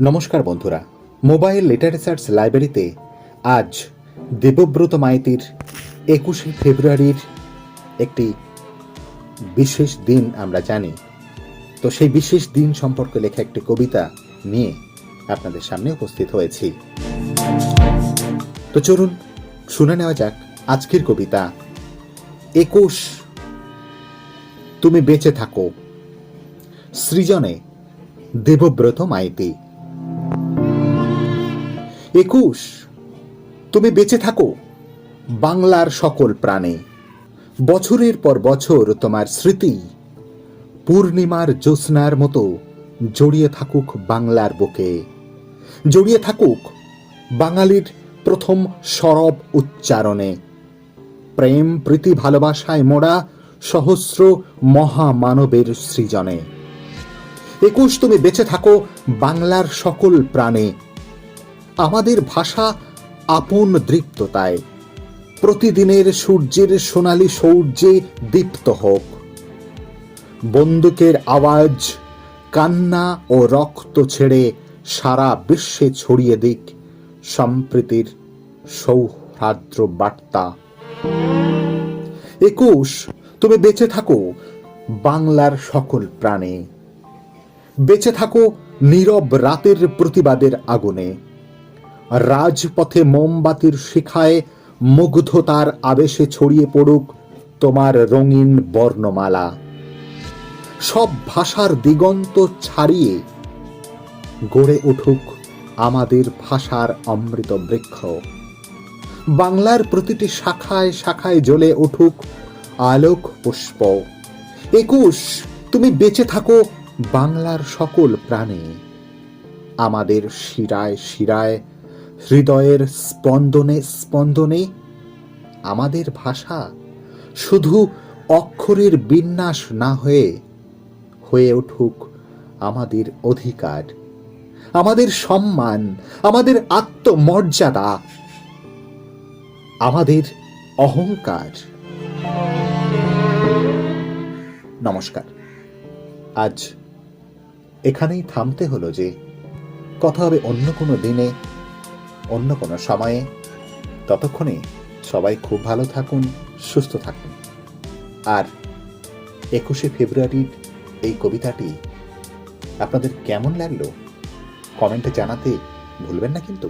নমস্কার বন্ধুরা, mobile literatures লাইব্রেরিতে আজ দেবব্রত মাইতির 21শে ফেব্রুয়ারির একটি বিশেষ দিন আমরা জানি। তো সেই বিশেষ দিন সম্পর্কে লেখা একটি কবিতা নিয়ে আপনাদের সামনে উপস্থিত হয়েছি। তো চলুন শুনে নেওয়া যাক আজকের কবিতা 21 তুমি বেঁচে থাকো, সৃজনে দেবব্রত মাইতি। 21 তুমি বেঁচে থাকো বাংলার সকল প্রাণে, বছরের পর বছর তোমার স্মৃতি পূর্ণিমার জ্যোৎস্নার মতো জড়িয়ে থাকুক বাংলার বুকে, জড়িয়ে থাকুক বাঙালির প্রথম সরব উচ্চারণে, প্রেম প্রীতি ভালোবাসায় মোড়া সহস্র মহামানবের সৃজনে। 21 তুমি বেঁচে থাকো বাংলার সকল প্রাণে, আমাদের ভাষা আপন দৃপ্ততায় প্রতিদিনের সূর্যের সোনালী সৌর্যে দীপ্ত হোক। বন্দুকের আওয়াজ কান্না ও রক্ত ছেড়ে সারা বিশ্বে ছড়িয়ে দিক সম্প্রীতির সৌহার্দ্র বার্তা। 21 তুমি বেঁচে থাকো বাংলার সকল প্রাণে, বেঁচে থাকো নীরব রাতের প্রতিবাদের আগুনে, রাজপথে মোমবাতির শিখায় মুগ্ধতার আবেশে ছড়িয়ে পড়ুক তোমার রঙিন বর্ণমালা। সব ভাষার দিগন্ত ছাড়িয়ে গড়ে উঠুক আমাদের ভাষার অমৃত বৃক্ষ, বাংলার প্রতিটি শাখায় শাখায় জ্বলে উঠুক আলোক পুষ্প। 21 তুমি বেঁচে থাকো বাংলার সকল প্রাণে, আমাদের শিরায় শিরায় হৃদয়ের স্পন্দনে স্পন্দনে আমাদের ভাষা শুধু অক্ষরের বিন্যাস না হয়ে হয়ে উঠুক আমাদের অধিকার, আমাদের সম্মান, আমাদের আত্মমর্যাদা, আমাদের অহংকার। নমস্কার, আজ এখানেই থামতে হলো যে কথা হবে অন্য কোনো দিনে, অন্য কোনো সময়ে। ততক্ষণে সবাই খুব ভালো থাকুন, সুস্থ থাকুন। আর 21শে ফেব্রুয়ারির এই কবিতাটি আপনাদের কেমন লাগলো কমেন্টে জানাতে ভুলবেন না কিন্তু।